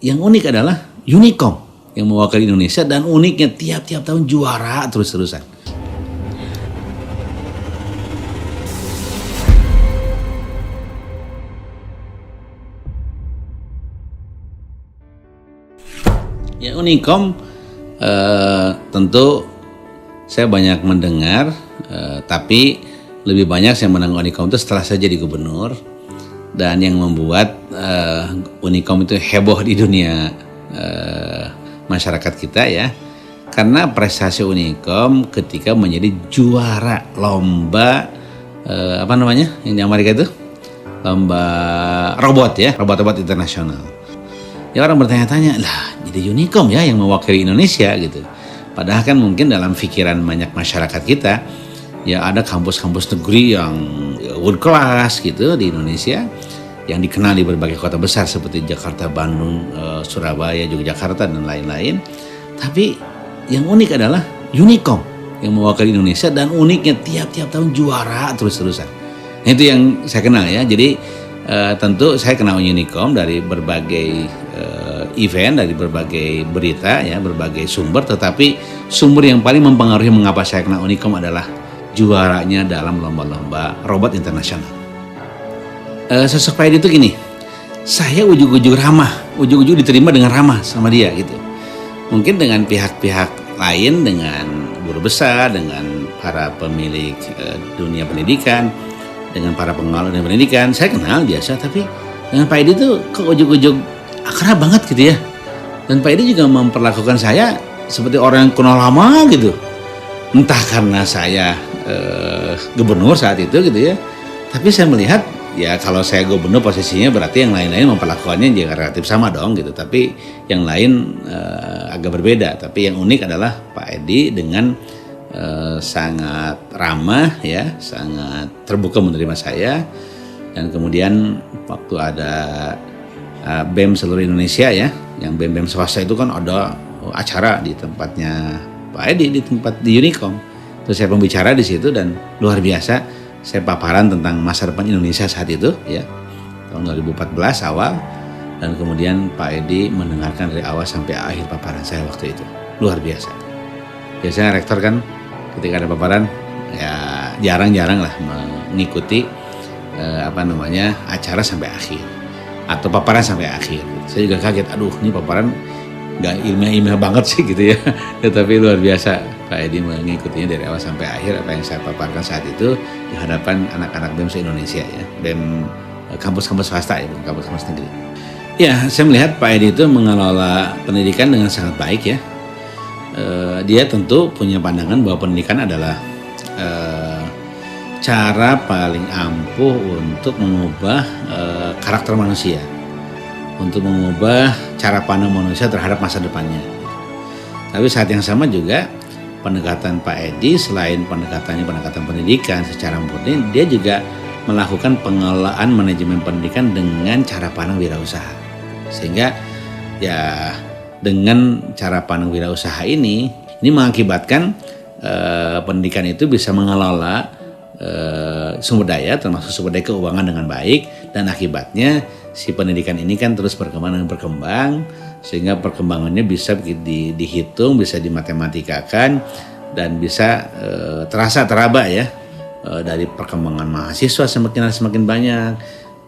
yang unik adalah Unicom yang mewakili Indonesia, dan uniknya tiap-tiap tahun juara terus-terusan. Ya, Unicom tentu saya banyak mendengar, tapi lebih banyak saya mendengar Unicom itu setelah saya jadi gubernur, dan yang membuat Unicom itu heboh di dunia masyarakat kita ya, karena prestasi Unicom ketika menjadi juara lomba yang di Amerika itu lomba robot ya, robot internasional. Ya, orang bertanya-tanya, lah jadi Unicom ya yang mewakili Indonesia gitu. Padahal kan mungkin dalam pikiran banyak masyarakat kita ya ada kampus-kampus negeri yang world class gitu di Indonesia, yang dikenal di berbagai kota besar seperti Jakarta, Bandung, Surabaya, Yogyakarta, dan lain-lain. Tapi yang unik adalah Unicom yang mewakili Indonesia, dan uniknya tiap-tiap tahun juara terus-terusan. Nah, itu yang saya kenal ya. Jadi tentu saya kenal Unicom dari berbagai event, dari berbagai berita ya, berbagai sumber. Tetapi sumber yang paling mempengaruhi mengapa saya kenal Unicom adalah juaranya dalam lomba-lomba robot internasional. Sosok Pak Edi itu gini, saya ujug-ujug ramah, ujug-ujug diterima dengan ramah sama dia gitu. Mungkin dengan pihak-pihak lain, dengan guru besar, dengan para pemilik dunia pendidikan, dengan para pengelola dunia pendidikan, saya kenal biasa. Tapi dengan Pak Edi itu kok ujug-ujug akrab banget gitu ya. Dan Pak Edi juga memperlakukan saya seperti orang yang kenal lama gitu. Entah karena saya gubernur saat itu gitu ya. Tapi saya melihat, ya kalau saya gubernur posisinya berarti yang lain-lain memperlakukannya juga relatif sama dong gitu. Tapi yang lain agak berbeda. Tapi yang unik adalah Pak Edi dengan sangat ramah ya, sangat terbuka menerima saya. Dan kemudian waktu ada BEM seluruh Indonesia ya, yang BEM swasta itu kan ada acara di tempatnya Pak Edi, di tempat di Unicom. Terus saya pembicara di situ, dan luar biasa saya paparan tentang masa depan Indonesia saat itu ya, tahun 2014 awal, dan kemudian Pak Edi mendengarkan dari awal sampai akhir paparan saya waktu itu. Luar biasa. Biasanya rektor kan ketika ada paparan ya jarang-jarang lah mengikuti acara sampai akhir atau paparan sampai akhir. Saya juga kaget, aduh ini paparan nggak ilmiah banget sih gitu ya. Tetapi luar biasa Pak Edi mengikutinya dari awal sampai akhir. Apa yang saya paparkan saat itu di hadapan anak-anak BEM se-Indonesia ya, BEM kampus-kampus swasta ya, kampus-kampus negeri. Ya, saya melihat Pak Edi itu mengelola pendidikan dengan sangat baik ya. Dia tentu punya pandangan bahwa pendidikan adalah cara paling ampuh untuk mengubah karakter manusia, untuk mengubah cara pandang manusia terhadap masa depannya. Tapi saat yang sama juga pendekatan Pak Edi, selain pendekatan pendidikan secara murni, dia juga melakukan pengelolaan manajemen pendidikan dengan cara pandang wirausaha. Sehingga ya dengan cara pandang wirausaha ini mengakibatkan pendidikan itu bisa mengelola sumber daya, termasuk sumber daya keuangan dengan baik, dan akibatnya si pendidikan ini kan terus berkembang sehingga perkembangannya bisa dihitung, bisa dimatematikkan, dan bisa teraba ya, dari perkembangan mahasiswa semakin banyak,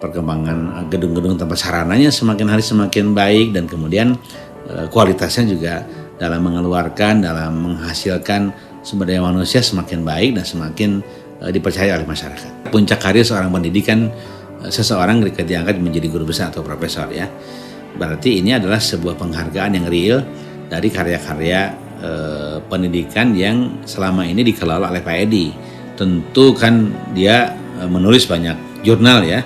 perkembangan gedung-gedung tempat sarananya semakin hari semakin baik, dan kemudian kualitasnya juga dalam mengeluarkan, dalam menghasilkan sumber daya manusia semakin baik dan semakin dipercaya oleh masyarakat. Puncak karir seorang pendidikan, seseorang ketika diangkat menjadi guru besar atau profesor ya. Berarti ini adalah sebuah penghargaan yang real dari karya-karya pendidikan yang selama ini dikelola oleh Pak Edi. Tentu kan dia menulis banyak jurnal ya,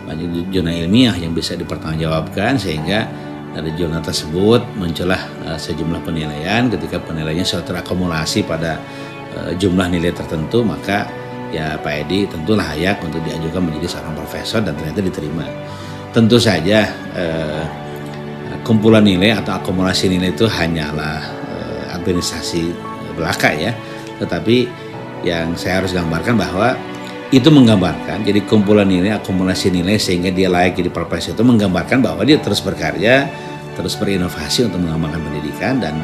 banyak jurnal ilmiah yang bisa dipertanggungjawabkan, sehingga dari jurnal tersebut muncullah sejumlah penilaian. Ketika penilaiannya sudah terakumulasi pada jumlah nilai tertentu, maka ya Pak Edi tentu layak untuk diajukan menjadi seorang profesor, dan ternyata diterima. Tentu saja kumpulan nilai atau akumulasi nilai itu hanyalah administrasi belaka ya, tetapi yang saya harus gambarkan bahwa itu menggambarkan, jadi kumpulan nilai, akumulasi nilai sehingga dia layak jadi profesor, itu menggambarkan bahwa dia terus berkarya, terus berinovasi untuk mengembangkan pendidikan, dan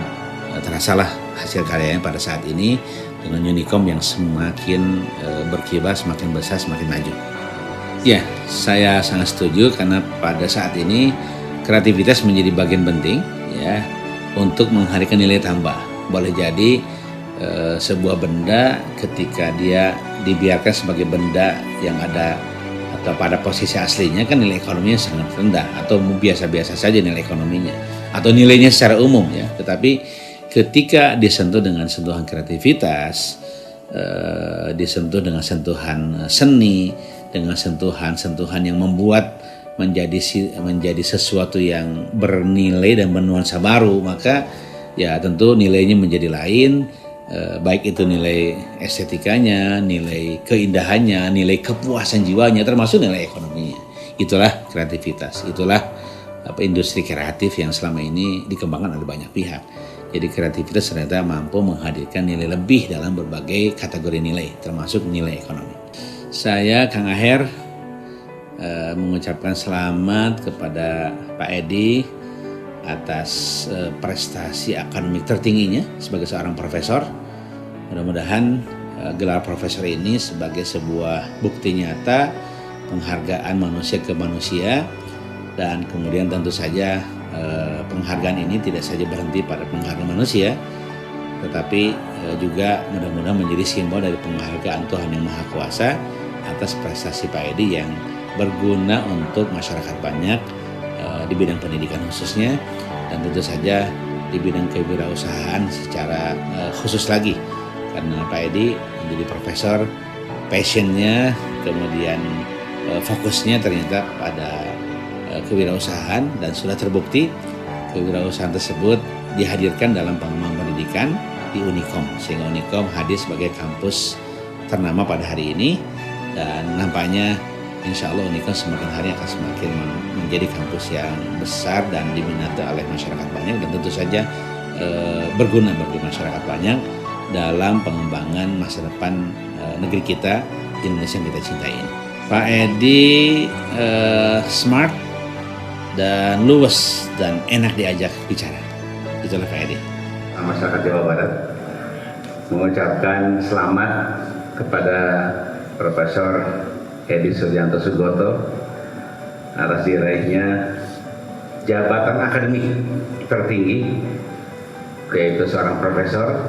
terasalah hasil karyanya pada saat ini dengan Unicom yang semakin berkibar, semakin besar, semakin maju. Ya, saya sangat setuju karena pada saat ini kreativitas menjadi bagian penting ya untuk menghadirkan nilai tambah. Boleh jadi sebuah benda ketika dia dibiarkan sebagai benda yang ada atau pada posisi aslinya kan nilai ekonominya sangat rendah atau biasa-biasa saja nilai ekonominya atau nilainya secara umum ya. Tetapi ketika disentuh dengan sentuhan kreativitas, disentuh dengan sentuhan seni, dengan sentuhan-sentuhan yang membuat menjadi sesuatu yang bernilai dan bernuansa baru, maka ya tentu nilainya menjadi lain, baik itu nilai estetikanya, nilai keindahannya, nilai kepuasan jiwanya, termasuk nilai ekonominya. Itulah kreativitas, itulah industri kreatif yang selama ini dikembangkan oleh banyak pihak. Jadi kreativitas ternyata mampu menghadirkan nilai lebih dalam berbagai kategori nilai, termasuk nilai ekonomi. Saya Kang Aher mengucapkan selamat kepada Pak Edi atas prestasi akademik tertingginya sebagai seorang profesor. Mudah-mudahan gelar profesor ini sebagai sebuah bukti nyata penghargaan manusia ke manusia, dan kemudian tentu saja penghargaan ini tidak saja berhenti pada penghargaan manusia, tetapi juga mudah-mudahan menjadi simbol dari penghargaan Tuhan Yang Maha Kuasa atas prestasi Pak Edi yang berguna untuk masyarakat banyak di bidang pendidikan khususnya, dan tentu saja di bidang kewirausahaan secara khusus lagi, karena Pak Edi menjadi profesor, passionnya kemudian fokusnya ternyata pada kewirausahaan, dan sudah terbukti kewirausahaan tersebut dihadirkan dalam pengembangan pendidikan di Unicom, sehingga Unicom hadir sebagai kampus ternama pada hari ini, dan nampaknya insya Allah Unicom semakin hari akan semakin menjadi kampus yang besar dan diminati oleh masyarakat banyak, dan tentu saja berguna bagi masyarakat banyak dalam pengembangan masa depan negeri kita, Indonesia yang kita cintai ini. Pak Edi smart dan luwes dan enak diajak bicara. Itulah Pak Edi. Masyarakat Jawa Barat mengucapkan selamat kepada Profesor Edi Suryanto Sugoto atas diraihnya jabatan akademik tertinggi, yaitu seorang profesor